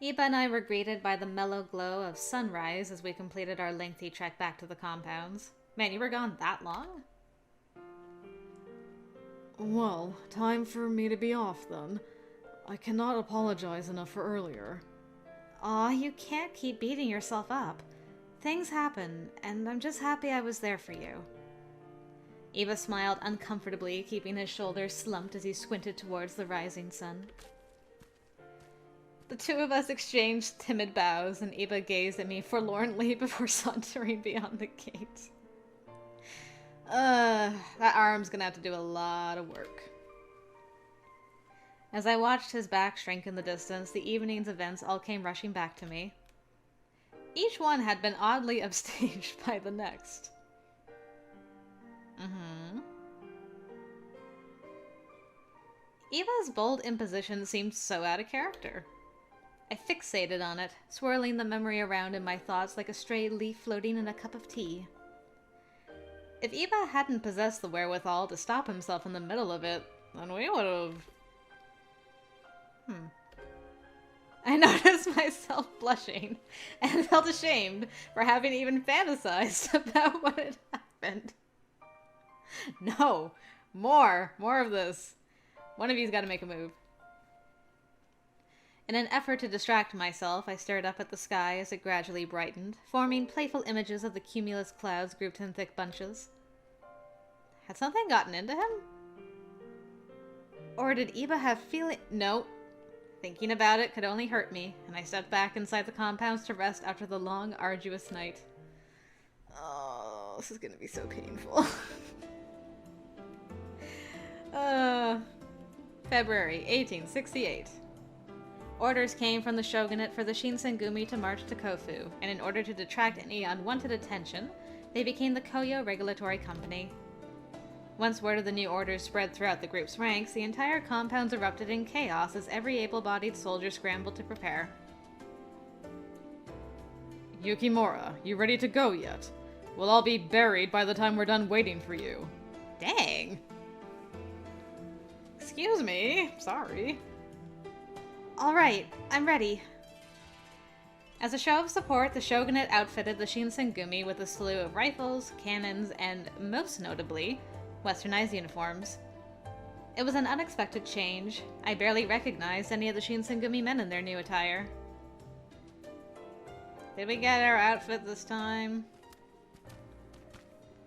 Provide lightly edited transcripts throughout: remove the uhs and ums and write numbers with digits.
Iba and I were greeted by the mellow glow of sunrise as we completed our lengthy trek back to the compounds. Man, you were gone that long? Well, time for me to be off then. I cannot apologize enough for earlier. Aw, you can't keep beating yourself up. Things happen, and I'm just happy I was there for you. Iba smiled uncomfortably, keeping his shoulders slumped as he squinted towards the rising sun. The two of us exchanged timid bows, and Iba gazed at me forlornly before sauntering beyond the gate. That arm's gonna have to do a lot of work. As I watched his back shrink in the distance, the evening's events all came rushing back to me. Each one had been oddly upstaged by the next. Eva's bold imposition seemed so out of character. I fixated on it, swirling the memory around in my thoughts like a stray leaf floating in a cup of tea. If Eva hadn't possessed the wherewithal to stop himself in the middle of it, then we would've... I noticed myself blushing, and felt ashamed for having even fantasized about what had happened. No! More of this. One of you's gotta make a move. In an effort to distract myself, I stared up at the sky as it gradually brightened, forming playful images of the cumulus clouds grouped in thick bunches. Had something gotten into him? Or did Iba have feeling— No. Thinking about it could only hurt me, and I stepped back inside the compounds to rest after the long, arduous night. Oh, this is gonna be so painful. February 1868. Orders came from the shogunate for the Shinsengumi to march to Kofu, and in order to detract any unwanted attention, they became the Koyo Regulatory Company. Once word of the new orders spread throughout the group's ranks, the entire compounds erupted in chaos as every able-bodied soldier scrambled to prepare. Yukimura, you ready to go yet? We'll all be buried by the time we're done waiting for you. Dang! Excuse me, sorry. Alright, I'm ready. As a show of support, the shogunate outfitted the Shinsengumi with a slew of rifles, cannons, and, most notably, westernized uniforms. It was an unexpected change. I barely recognized any of the Shinsengumi men in their new attire. Did we get our outfit this time?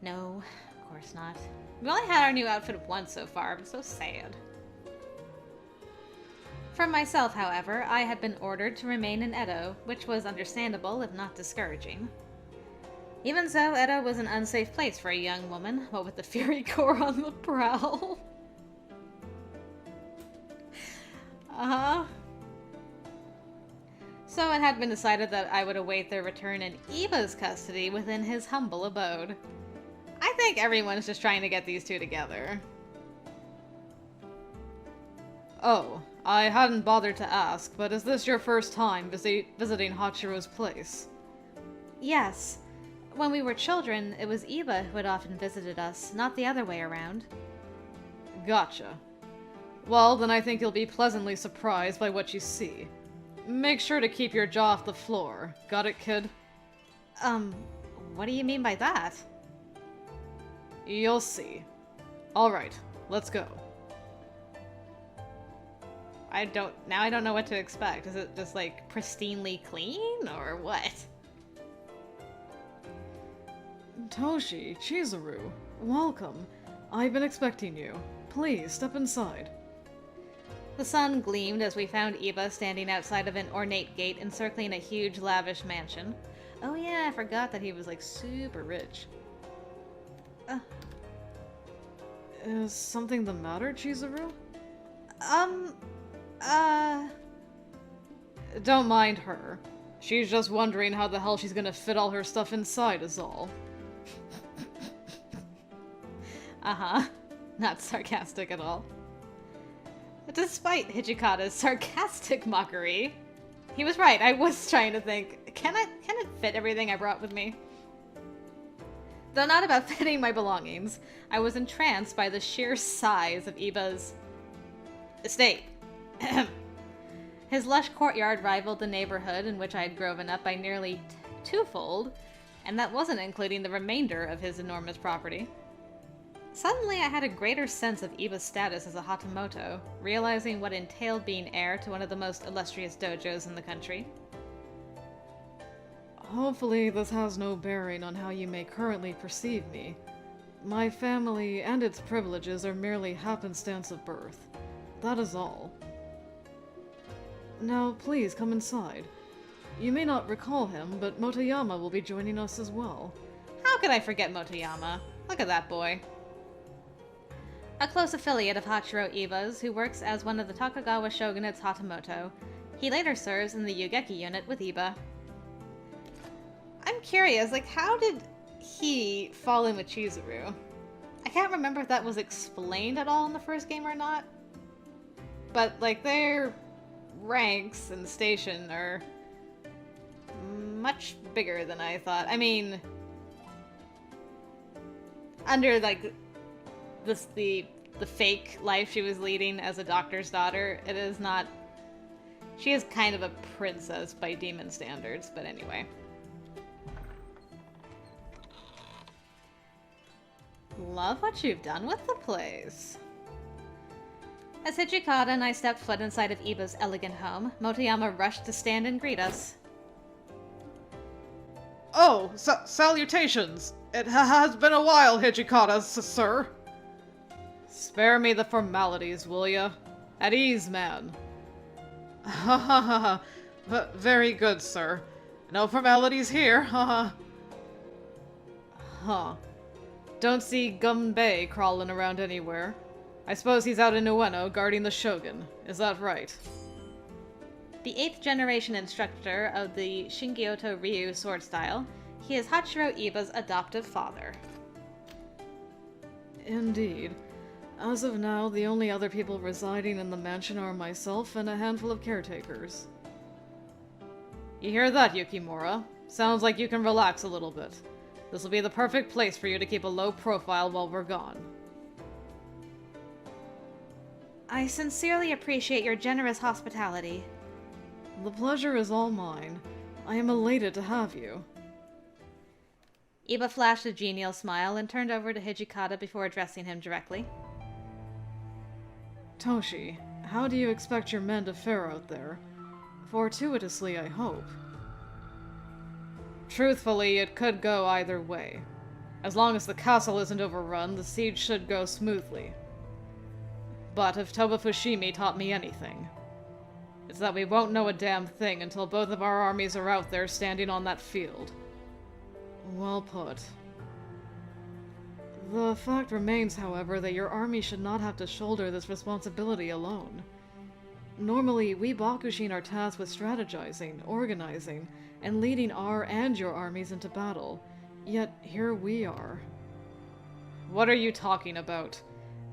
No, of course not. We only had our new outfit once so far, but so sad. For myself, however, I had been ordered to remain in Edo, which was understandable if not discouraging. Even so, Edo was an unsafe place for a young woman, what with the Fury Corps on the prowl. So it had been decided that I would await their return in Iba's custody within his humble abode. I think everyone's just trying to get these two together. Oh, I hadn't bothered to ask, but is this your first time visiting Hachiro's place? Yes. When we were children, it was Iba who had often visited us, not the other way around. Gotcha. Well, then I think you'll be pleasantly surprised by what you see. Make sure to keep your jaw off the floor. Got it, kid? What do you mean by that? You'll see. Alright, let's go. I don't know what to expect. Is it just, like, pristinely clean, or what? Toshi, Chizuru, welcome. I've been expecting you. Please, step inside. The sun gleamed as we found Iba standing outside of an ornate gate encircling a huge, lavish mansion. Oh yeah, I forgot that he was, like, super rich. Is something the matter, Chizuru? Don't mind her. She's just wondering how the hell she's gonna fit all her stuff inside is all. Not sarcastic at all. Despite Hijikata's sarcastic mockery, he was right. I was trying to think, can it fit everything I brought with me? Though not about fitting my belongings, I was entranced by the sheer size of Iba's estate. His lush courtyard rivaled the neighborhood in which I had grown up by nearly twofold, and that wasn't including the remainder of his enormous property. Suddenly, I had a greater sense of Iba's status as a Hatamoto, realizing what entailed being heir to one of the most illustrious dojos in the country. Hopefully, this has no bearing on how you may currently perceive me. My family and its privileges are merely happenstance of birth. That is all. Now, please come inside. You may not recall him, but Motoyama will be joining us as well. How could I forget Motoyama? Look at that boy. A close affiliate of Hachiro Iba's, who works as one of the Tokugawa shogunate's Hatamoto. He later serves in the Yugeki unit with Iba. I'm curious, how did he fall in with Chizuru? I can't remember if that was explained at all in the first game or not. But, their ranks and station are much bigger than I thought. I mean, under, the fake life she was leading as a doctor's daughter, it is not... She is kind of a princess by demon standards, but anyway. Love what you've done with the place. As Hijikata and I stepped foot inside of Iba's elegant home, Motoyama rushed to stand and greet us. Oh, salutations! It has been a while, Hijikata, sir. Spare me the formalities, will ya? At ease, man. Ha ha ha ha. Very good, sir. No formalities here, ha ha. Huh. Don't see Gunbei crawling around anywhere. I suppose he's out in Ueno guarding the Shogun. Is that right? The 8th generation instructor of the Shingyoto Ryu sword style, he is Hachiro Iba's adoptive father. Indeed. As of now, the only other people residing in the mansion are myself and a handful of caretakers. You hear that, Yukimura? Sounds like you can relax a little bit. This will be the perfect place for you to keep a low profile while we're gone. I sincerely appreciate your generous hospitality. The pleasure is all mine. I am elated to have you. Iba flashed a genial smile and turned over to Hijikata before addressing him directly. Toshi, how do you expect your men to fare out there? Fortuitously, I hope. Truthfully, it could go either way. As long as the castle isn't overrun, the siege should go smoothly. But if Toba Fushimi taught me anything, it's that we won't know a damn thing until both of our armies are out there standing on that field. Well put. The fact remains, however, that your army should not have to shoulder this responsibility alone. Normally, we Bakushin are tasked with strategizing, organizing, and leading our and your armies into battle. Yet, here we are. What are you talking about?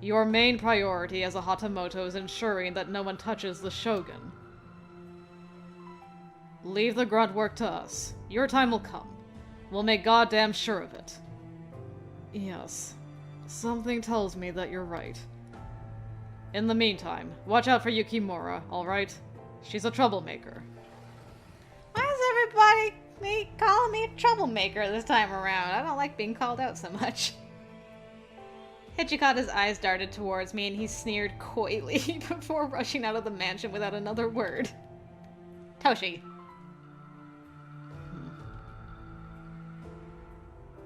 Your main priority as a Hatamoto is ensuring that no one touches the Shogun. Leave the grunt work to us. Your time will come. We'll make goddamn sure of it. Yes. Something tells me that you're right. In the meantime, watch out for Yukimura, alright? She's a troublemaker. Why is everybody calling me a troublemaker this time around? I don't like being called out so much. Hijikata's eyes darted towards me and he sneered coyly before rushing out of the mansion without another word. Toshi.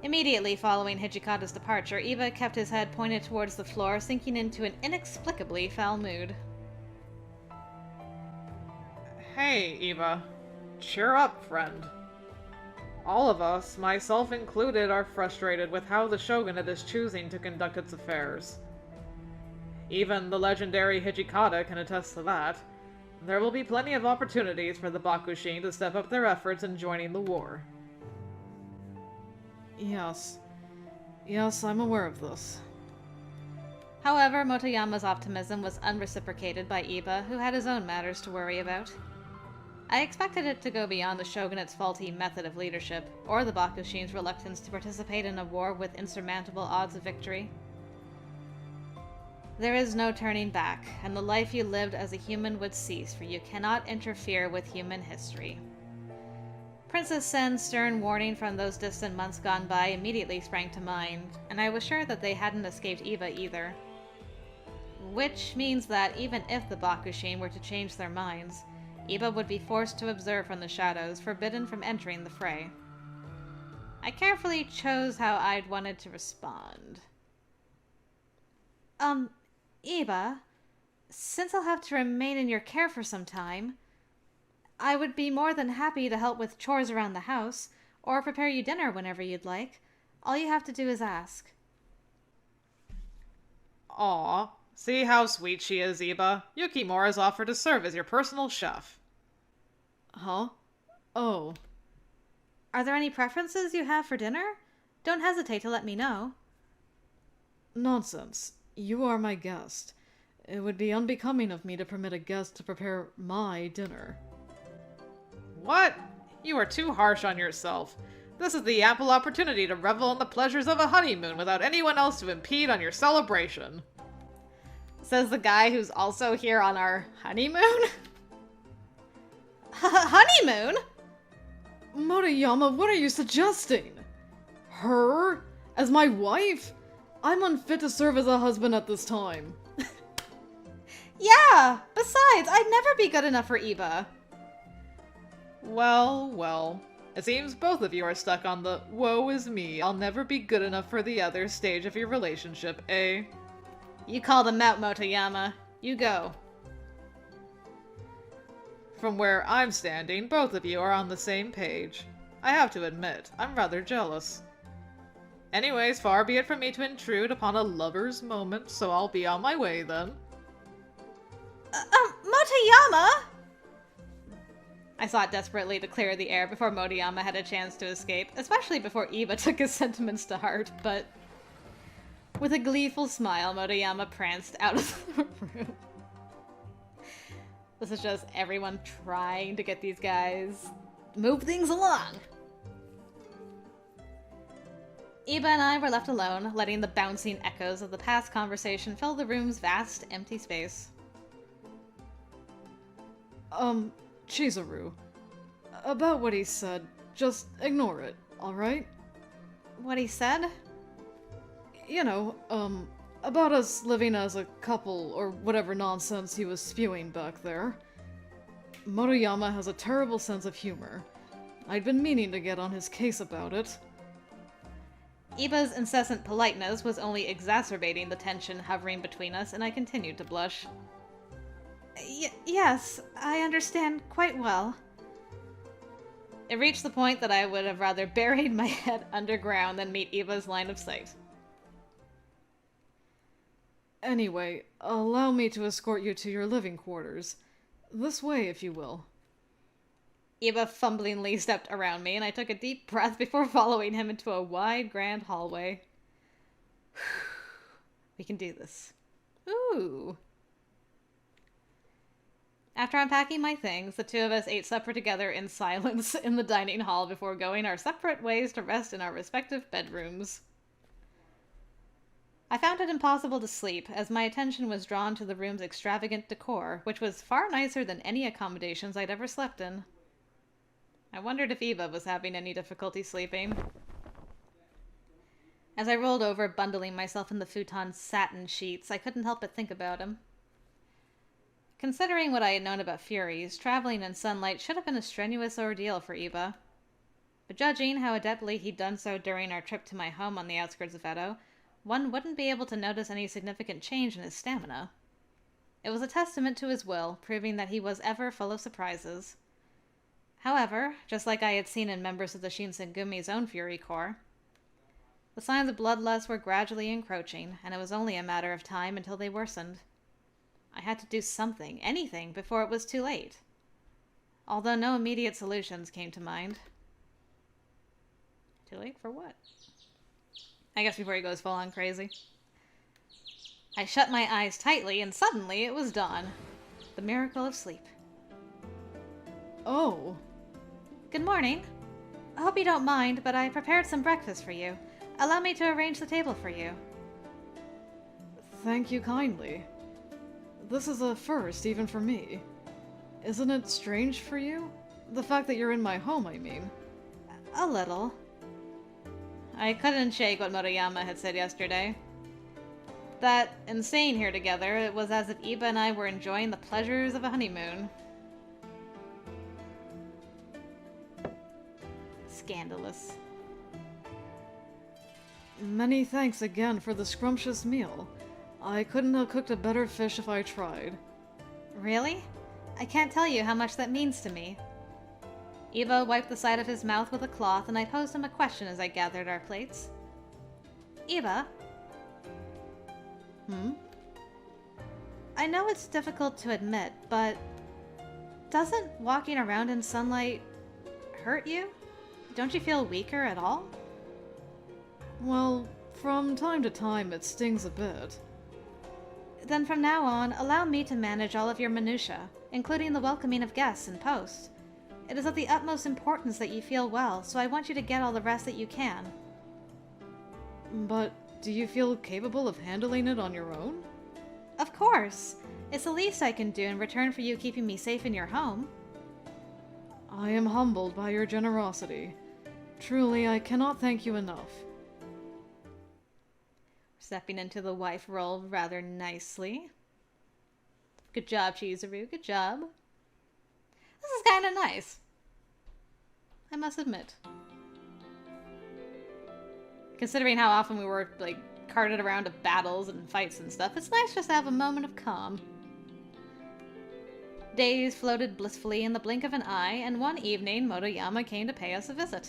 Immediately following Hijikata's departure, Iba kept his head pointed towards the floor, sinking into an inexplicably foul mood. Hey, Iba. Cheer up, friend. All of us, myself included, are frustrated with how the Shogunate is choosing to conduct its affairs. Even the legendary Hijikata can attest to that. There will be plenty of opportunities for the Bakushin to step up their efforts in joining the war. Yes. Yes, I'm aware of this. However, Motoyama's optimism was unreciprocated by Iba, who had his own matters to worry about. I expected it to go beyond the Shogunate's faulty method of leadership, or the Bakushin's reluctance to participate in a war with insurmountable odds of victory. There is no turning back, and the life you lived as a human would cease, for you cannot interfere with human history. Princess Sen's stern warning from those distant months gone by immediately sprang to mind, and I was sure that they hadn't escaped Eva either. Which means that even if the Bakushin were to change their minds, Eva would be forced to observe from the shadows, forbidden from entering the fray. I carefully chose how I'd wanted to respond. Eva, since I'll have to remain in your care for some time, I would be more than happy to help with chores around the house, or prepare you dinner whenever you'd like. All you have to do is ask. Aw, see how sweet she is, Iba. Yukimura's offered to serve as your personal chef. Huh? Oh. Are there any preferences you have for dinner? Don't hesitate to let me know. Nonsense. You are my guest. It would be unbecoming of me to permit a guest to prepare my dinner. What? You are too harsh on yourself. This is the ample opportunity to revel in the pleasures of a honeymoon without anyone else to impede on your celebration. Says the guy who's also here on our honeymoon? Honeymoon? Motoyama, what are you suggesting? Her? As my wife? I'm unfit to serve as a husband at this time. Yeah! Besides, I'd never be good enough for Eva. Well, well. It seems both of you are stuck on the woe is me, I'll never be good enough for the other stage of your relationship, eh? You call them out, Motoyama. You go. From where I'm standing, both of you are on the same page. I have to admit, I'm rather jealous. Anyways, far be it from me to intrude upon a lover's moment, so I'll be on my way then. Motoyama! I sought desperately to clear the air before Motoyama had a chance to escape, especially before Eva took his sentiments to heart, but... With a gleeful smile, Motoyama pranced out of the room. This is just everyone trying to get these guys move things along. Eva and I were left alone, letting the bouncing echoes of the past conversation fill the room's vast, empty space. Chizuru. About what he said, just ignore it, alright? What he said? You know, about us living as a couple, or whatever nonsense he was spewing back there. Motoyama has a terrible sense of humor. I'd been meaning to get on his case about it. Eva's incessant politeness was only exacerbating the tension hovering between us, and I continued to blush. Yes, I understand quite well. It reached the point that I would have rather buried my head underground than meet Eva's line of sight. Anyway, allow me to escort you to your living quarters. This way, if you will. Eva fumblingly stepped around me, and I took a deep breath before following him into a wide, grand hallway. We can do this. Ooh. After unpacking my things, the two of us ate supper together in silence in the dining hall before going our separate ways to rest in our respective bedrooms. I found it impossible to sleep, as my attention was drawn to the room's extravagant decor, which was far nicer than any accommodations I'd ever slept in. I wondered if Eva was having any difficulty sleeping. As I rolled over, bundling myself in the futon's satin sheets, I couldn't help but think about him. Considering what I had known about Furies, traveling in sunlight should have been a strenuous ordeal for Eva. But judging how adeptly he'd done so during our trip to my home on the outskirts of Edo, one wouldn't be able to notice any significant change in his stamina. It was a testament to his will, proving that he was ever full of surprises. However, just like I had seen in members of the Shinsengumi's own Fury Corps, the signs of bloodlust were gradually encroaching, and it was only a matter of time until they worsened. I had to do something, anything, before it was too late. Although no immediate solutions came to mind. Too late for what? I guess before he goes full on crazy. I shut my eyes tightly, and suddenly it was dawn. The miracle of sleep. Oh. Good morning. I hope you don't mind, but I prepared some breakfast for you. Allow me to arrange the table for you. Thank you kindly. This is a first, even for me. Isn't it strange for you? The fact that you're in my home, I mean. A little. I couldn't shake what Motoyama had said yesterday. That, in staying here together, it was as if Iba and I were enjoying the pleasures of a honeymoon. Scandalous. Many thanks again for the scrumptious meal. I couldn't have cooked a better fish if I tried. Really? I can't tell you how much that means to me. Iba wiped the side of his mouth with a cloth, and I posed him a question as I gathered our plates. Iba? I know it's difficult to admit, but doesn't walking around in sunlight hurt you? Don't you feel weaker at all? Well, from time to time it stings a bit. Then from now on, allow me to manage all of your minutiae, including the welcoming of guests and post. It is of the utmost importance that you feel well, so I want you to get all the rest that you can. But do you feel capable of handling it on your own? Of course! It's the least I can do in return for you keeping me safe in your home. I am humbled by your generosity. Truly, I cannot thank you enough. Stepping into the wife role rather nicely. Good job, Chizuru. Good job. This is kind of nice, I must admit. Considering how often we were, like, carted around to battles and fights and stuff, it's nice just to have a moment of calm. Days floated blissfully in the blink of an eye, and one evening Motoyama came to pay us a visit.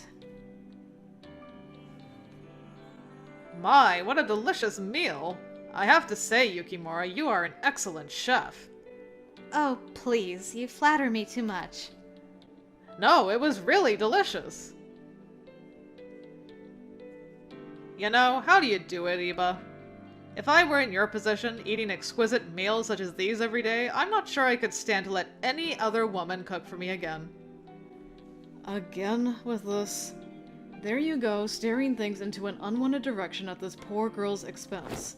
My, what a delicious meal! I have to say, Yukimura, you are an excellent chef. Oh, please, you flatter me too much. No, it was really delicious. You know, how do you do it, Iba? If I were in your position, eating exquisite meals such as these every day, I'm not sure I could stand to let any other woman cook for me again. Again with this. There you go, steering things into an unwanted direction at this poor girl's expense.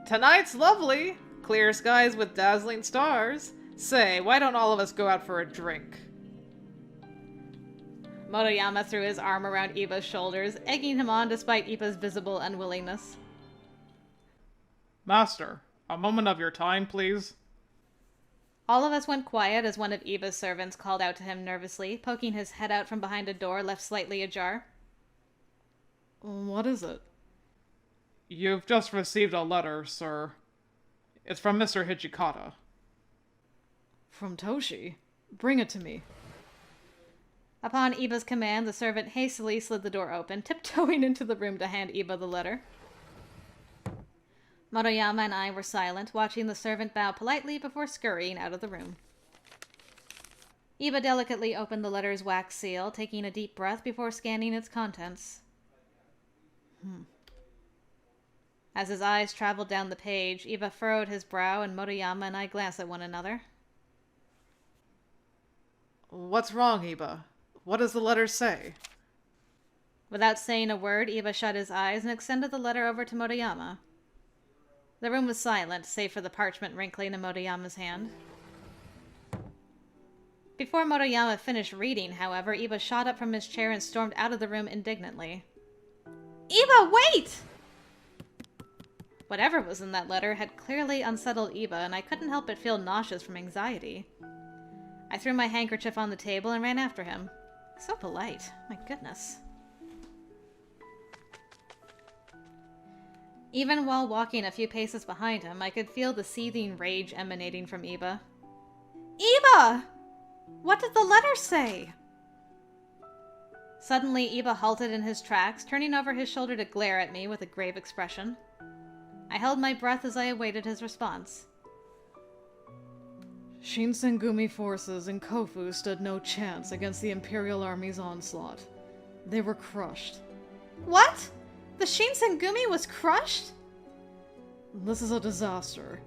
Tonight's lovely! Clear skies with dazzling stars. Say, why don't all of us go out for a drink? Motoyama threw his arm around Iba's shoulders, egging him on despite Iba's visible unwillingness. Master, a moment of your time, please. All of us went quiet as one of Iba's servants called out to him nervously, poking his head out from behind a door left slightly ajar. What is it? You've just received a letter, sir. It's from Mr. Hijikata. From Toshi? Bring it to me. Upon Iba's command, the servant hastily slid the door open, tiptoeing into the room to hand Iba the letter. Motoyama and I were silent, watching the servant bow politely before scurrying out of the room. Iba delicately opened the letter's wax seal, taking a deep breath before scanning its contents. As his eyes traveled down the page, Iba furrowed his brow and Motoyama and I glanced at one another. What's wrong, Iba? What does the letter say? Without saying a word, Iba shut his eyes and extended the letter over to Motoyama. The room was silent, save for the parchment wrinkling in Motoyama's hand. Before Motoyama finished reading, however, Iba shot up from his chair and stormed out of the room indignantly. Iba, wait! Whatever was in that letter had clearly unsettled Iba, and I couldn't help but feel nauseous from anxiety. I threw my handkerchief on the table and ran after him. So polite. My goodness. Even while walking a few paces behind him, I could feel the seething rage emanating from Iba. Iba! What did the letter say? Suddenly, Iba halted in his tracks, turning over his shoulder to glare at me with a grave expression. I held my breath as I awaited his response. Shinsengumi forces in Kofu stood no chance against the Imperial Army's onslaught. They were crushed. What? The Shinsengumi was crushed? This is a disaster.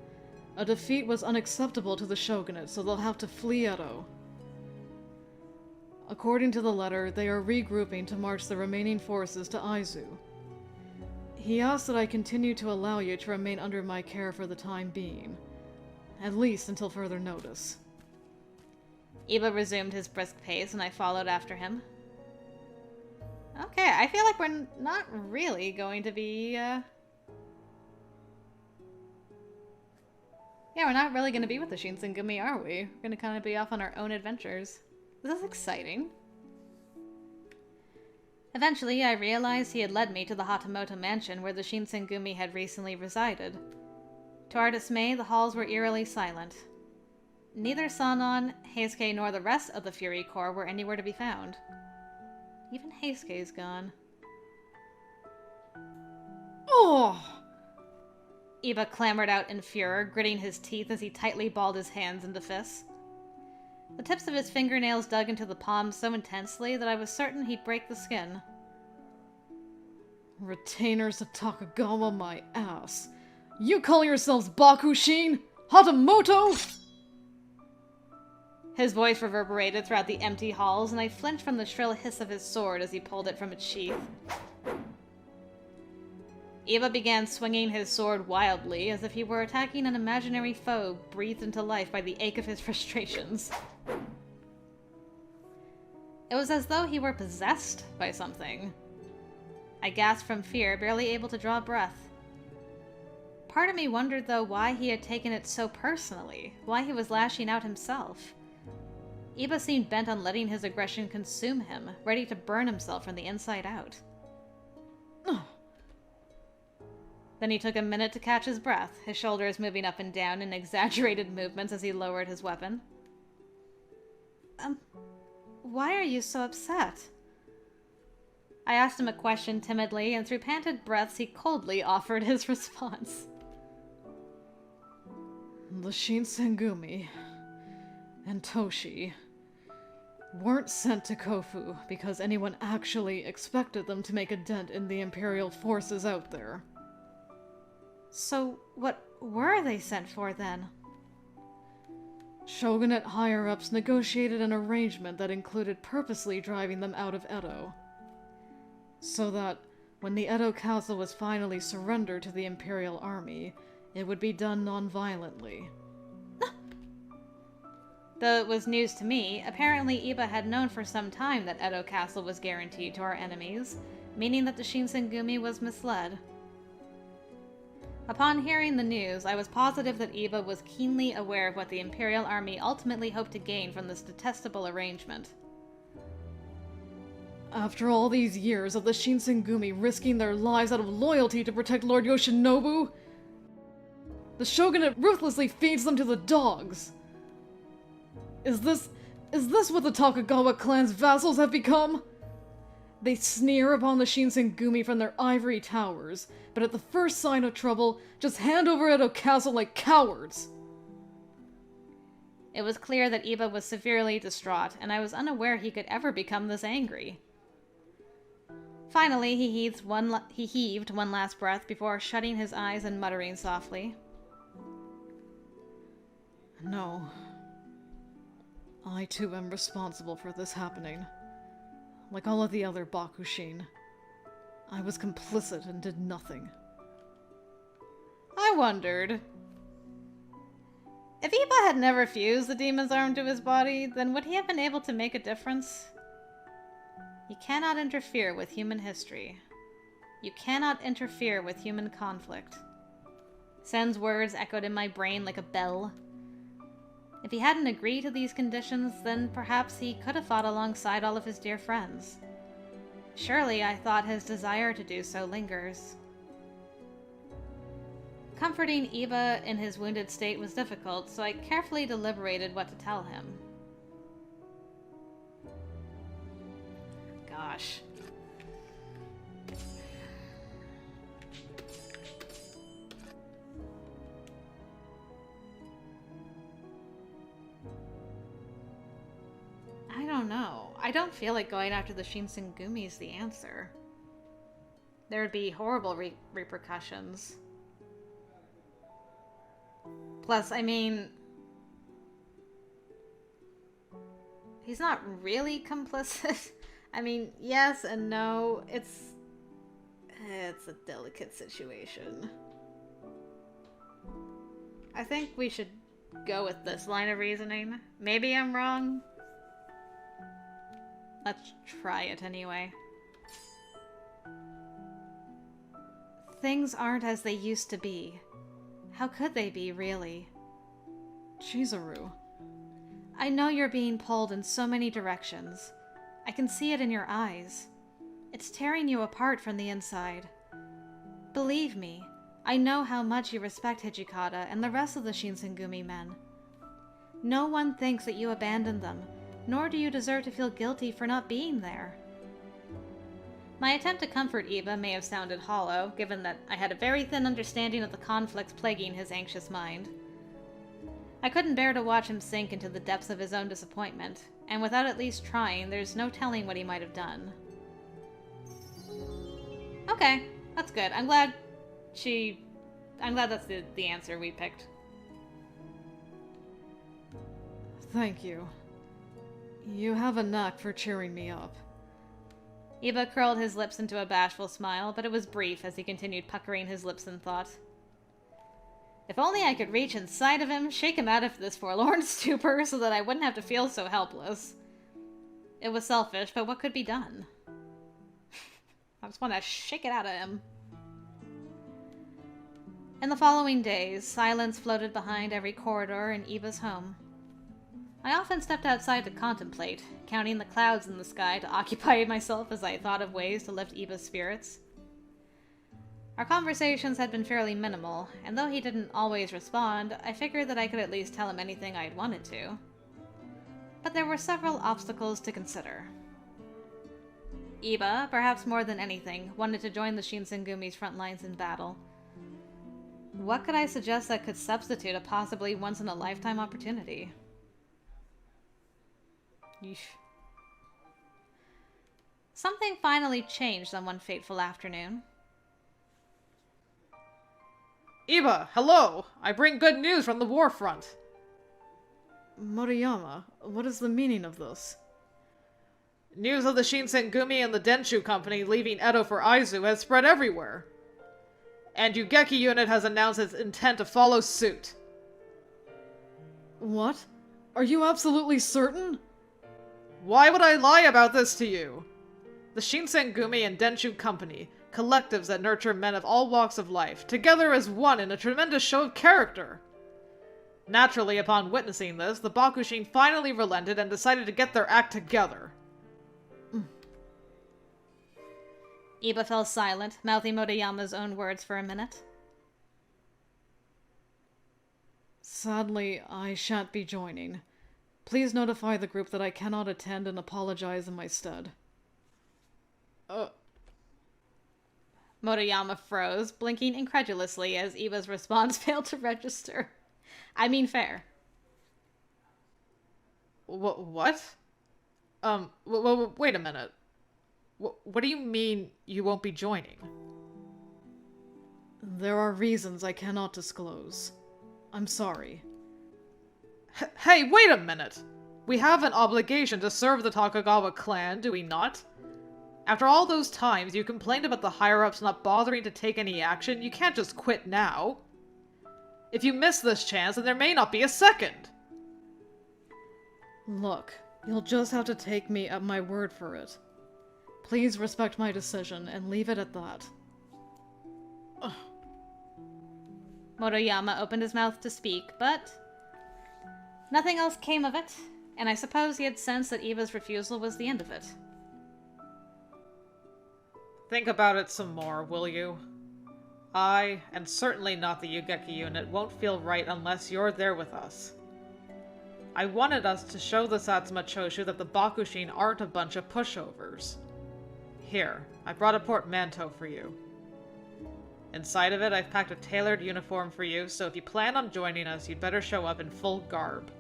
A defeat was unacceptable to the shogunate, so they'll have to flee Edo. According to the letter, they are regrouping to march the remaining forces to Aizu. He asked that I continue to allow you to remain under my care for the time being. At least until further notice. Iba resumed his brisk pace, and I followed after him. Okay, I feel like we're not really going to be, Yeah, we're not really going to be with the Shinsengumi, are we? We're going to kind of be off on our own adventures. This is exciting. Eventually, I realized he had led me to the Hatamoto mansion where the Shinsengumi had recently resided. To our dismay, the halls were eerily silent. Neither Sanon, Heisuke, nor the rest of the Fury Corps were anywhere to be found. Even Heisuke's gone. Oh! Iba clamored out in furor, gritting his teeth as he tightly balled his hands into fists. The tips of his fingernails dug into the palms so intensely that I was certain he'd break the skin. Retainers of Takagawa, my ass. You call yourselves Bakushin? Hatamoto? His voice reverberated throughout the empty halls, and I flinched from the shrill hiss of his sword as he pulled it from its sheath. Iba began swinging his sword wildly, as if he were attacking an imaginary foe breathed into life by the ache of his frustrations. It was as though he were possessed by something. I gasped from fear, barely able to draw breath. Part of me wondered, though, why he had taken it so personally, why he was lashing out himself. Iba seemed bent on letting his aggression consume him, ready to burn himself from the inside out. Then he took a minute to catch his breath, his shoulders moving up and down in exaggerated movements as he lowered his weapon. Why are you so upset? I asked him a question timidly, and through panted breaths he coldly offered his response. The Shinsengumi and Toshi weren't sent to Kofu because anyone actually expected them to make a dent in the Imperial forces out there. So, what were they sent for, then? Shogunate higher-ups negotiated an arrangement that included purposely driving them out of Edo. So that, when the Edo castle was finally surrendered to the Imperial army, it would be done non-violently. Though it was news to me, apparently Iba had known for some time that Edo Castle was guaranteed to our enemies, meaning that the Shinsengumi was misled. Upon hearing the news, I was positive that Iba was keenly aware of what the Imperial Army ultimately hoped to gain from this detestable arrangement. After all these years of the Shinsengumi risking their lives out of loyalty to protect Lord Yoshinobu, the Shogunate ruthlessly feeds them to the dogs. Is this what the Takagawa clan's vassals have become? They sneer upon the Shinsengumi from their ivory towers, but at the first sign of trouble, just hand over Edo Castle like cowards. It was clear that Iba was severely distraught, and I was unaware he could ever become this angry. Finally, he heaved one last breath before shutting his eyes and muttering softly. No. I too am responsible for this happening. Like all of the other Bakushin. I was complicit and did nothing. I wondered. If Iba had never fused the demon's arm to his body, then would he have been able to make a difference? You cannot interfere with human history. You cannot interfere with human conflict. Sen's words echoed in my brain like a bell. If he hadn't agreed to these conditions, then perhaps he could have fought alongside all of his dear friends. Surely, I thought, his desire to do so lingers. Comforting Iba in his wounded state was difficult, so I carefully deliberated what to tell him. Gosh. I don't know. I don't feel like going after the Shinsengumi is the answer. There would be horrible repercussions. Plus, I mean, he's not really complicit. I mean, yes and no. It's a delicate situation. I think we should go with this line of reasoning. Maybe I'm wrong. Let's try it anyway. Things aren't as they used to be. How could they be, really? Chizuru. I know you're being pulled in so many directions. I can see it in your eyes. It's tearing you apart from the inside. Believe me, I know how much you respect Hijikata and the rest of the Shinsengumi men. No one thinks that you abandoned them, nor do you deserve to feel guilty for not being there. My attempt to comfort Iba may have sounded hollow, given that I had a very thin understanding of the conflicts plaguing his anxious mind. I couldn't bear to watch him sink into the depths of his own disappointment, and without at least trying, there's no telling what he might have done. Okay, that's good. I'm glad that's the answer we picked. Thank you. You have a knack for cheering me up. Iba curled his lips into a bashful smile, but it was brief as he continued puckering his lips in thought. If only I could reach inside of him, shake him out of this forlorn stupor so that I wouldn't have to feel so helpless. It was selfish, but what could be done? I just want to shake it out of him. In the following days, silence floated behind every corridor in Iba's home. I often stepped outside to contemplate, counting the clouds in the sky to occupy myself as I thought of ways to lift Iba's spirits. Our conversations had been fairly minimal, and though he didn't always respond, I figured that I could at least tell him anything I'd wanted to. But there were several obstacles to consider. Iba, perhaps more than anything, wanted to join the Shinsengumi's front lines in battle. What could I suggest that could substitute a possibly once-in-a-lifetime opportunity? Yeesh. Something finally changed on one fateful afternoon. Iba, hello! I bring good news from the war front. Motoyama, what is the meaning of this? News of the Shinsengumi and the Denshu Company leaving Edo for Aizu has spread everywhere. And Ugeki Unit has announced its intent to follow suit. What? Are you absolutely certain? Why would I lie about this to you? The Shinsengumi and Denshu Company, collectives that nurture men of all walks of life, together as one in a tremendous show of character. Naturally, upon witnessing this, the Bakushin finally relented and decided to get their act together. Iba fell silent, mouthing Motoyama's own words for a minute. Sadly, I shan't be joining. Please notify the group that I cannot attend and apologize in my stead. Motoyama froze, blinking incredulously as Iba's response failed to register. I mean, fair. What? Wait a minute. What do you mean you won't be joining? There are reasons I cannot disclose. I'm sorry. Hey, wait a minute! We have an obligation to serve the Takagawa clan, do we not? After all those times you complained about the higher-ups not bothering to take any action, you can't just quit now. If you miss this chance, then there may not be a second! Look, you'll just have to take me at my word for it. Please respect my decision and leave it at that. Ugh. Motoyama opened his mouth to speak, but nothing else came of it, and I suppose he had sensed that Iba's refusal was the end of it. Think about it some more, will you? I, and certainly not the Ugeki unit, won't feel right unless you're there with us. I wanted us to show the Satsuma Choshu that the Bakushin aren't a bunch of pushovers. Here, I brought a portmanteau for you. Inside of it, I've packed a tailored uniform for you, so if you plan on joining us, you'd better show up in full garb.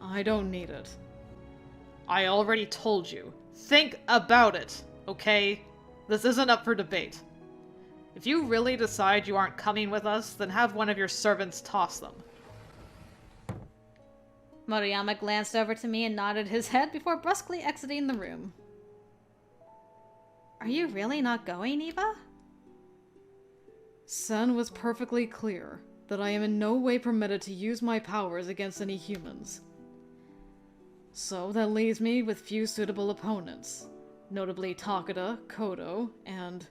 I don't need it. I already told you. Think about it, okay? This isn't up for debate. If you really decide you aren't coming with us, then have one of your servants toss them. Motoyama glanced over to me and nodded his head before brusquely exiting the room. Are you really not going, Iba? Sen was perfectly clear that I am in no way permitted to use my powers against any humans. So that leaves me with few suitable opponents, notably Takeda, Kodo, and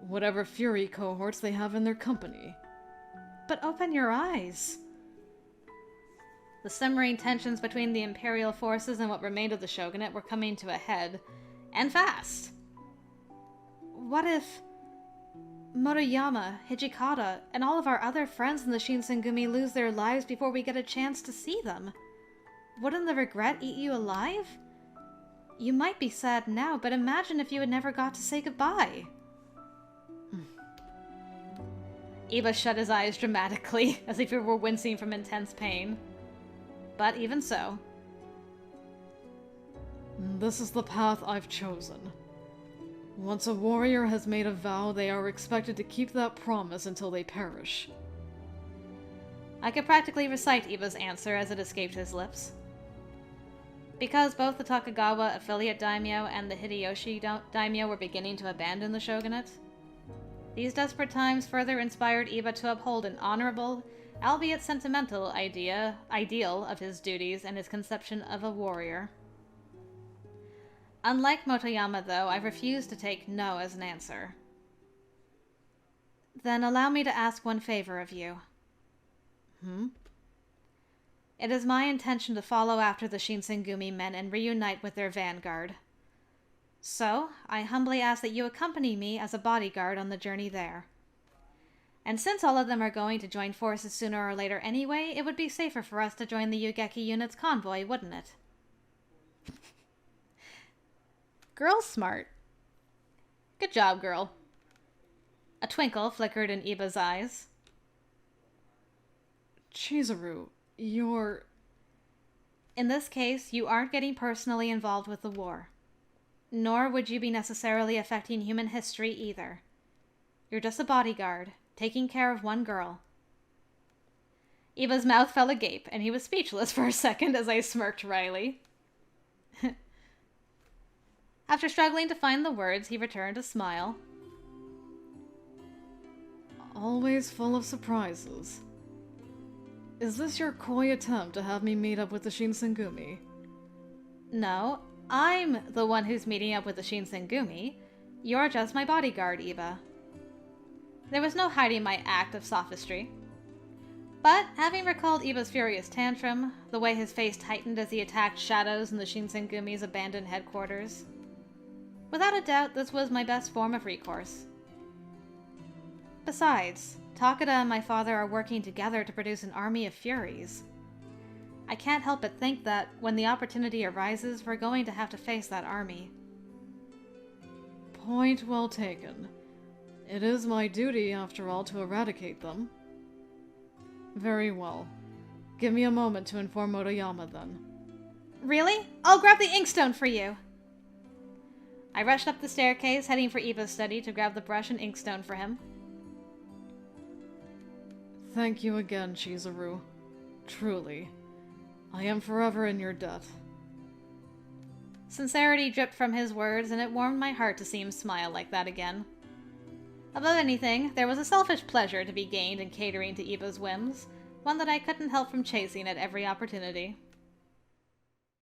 whatever Fury cohorts they have in their company. But open your eyes. The simmering tensions between the Imperial forces and what remained of the Shogunate were coming to a head, and fast. What if Motoyama, Hijikata, and all of our other friends in the Shinsengumi lose their lives before we get a chance to see them? Wouldn't the regret eat you alive? You might be sad now, but imagine if you had never got to say goodbye. Iba shut his eyes dramatically, as if he were wincing from intense pain. But even so. This is the path I've chosen. Once a warrior has made a vow, they are expected to keep that promise until they perish. I could practically recite Iba's answer as it escaped his lips. Because both the Tokugawa affiliate daimyo and the Hideyoshi daimyo were beginning to abandon the shogunate, these desperate times further inspired Iba to uphold an honorable, albeit sentimental, ideal of his duties and his conception of a warrior. Unlike Motoyama, though, I refuse to take no as an answer. Then allow me to ask one favor of you. It is my intention to follow after the Shinsengumi men and reunite with their vanguard. So, I humbly ask that you accompany me as a bodyguard on the journey there. And since all of them are going to join forces sooner or later anyway, it would be safer for us to join the Yugeki unit's convoy, wouldn't it? Girl's smart. Good job, girl. A twinkle flickered in Iba's eyes. Chizuru, you're... In this case, you aren't getting personally involved with the war. Nor would you be necessarily affecting human history either. You're just a bodyguard, taking care of one girl. Iba's mouth fell agape, and he was speechless for a second as I smirked wryly. After struggling to find the words, he returned a smile. Always full of surprises. Is this your coy attempt to have me meet up with the Shinsengumi? No, I'm the one who's meeting up with the Shinsengumi. You're just my bodyguard, Iba. There was no hiding my act of sophistry. But, having recalled Iba's furious tantrum, the way his face tightened as he attacked shadows in the Shinsengumi's abandoned headquarters, without a doubt, this was my best form of recourse. Besides, Takeda and my father are working together to produce an army of furies. I can't help but think that, when the opportunity arises, we're going to have to face that army. Point well taken. It is my duty, after all, to eradicate them. Very well. Give me a moment to inform Motoyama, then. Really? I'll grab the inkstone for you! I rushed up the staircase, heading for Iba's study to grab the brush and inkstone for him. Thank you again, Chizuru. Truly. I am forever in your debt. Sincerity dripped from his words, and it warmed my heart to see him smile like that again. Above anything, there was a selfish pleasure to be gained in catering to Iba's whims, one that I couldn't help from chasing at every opportunity.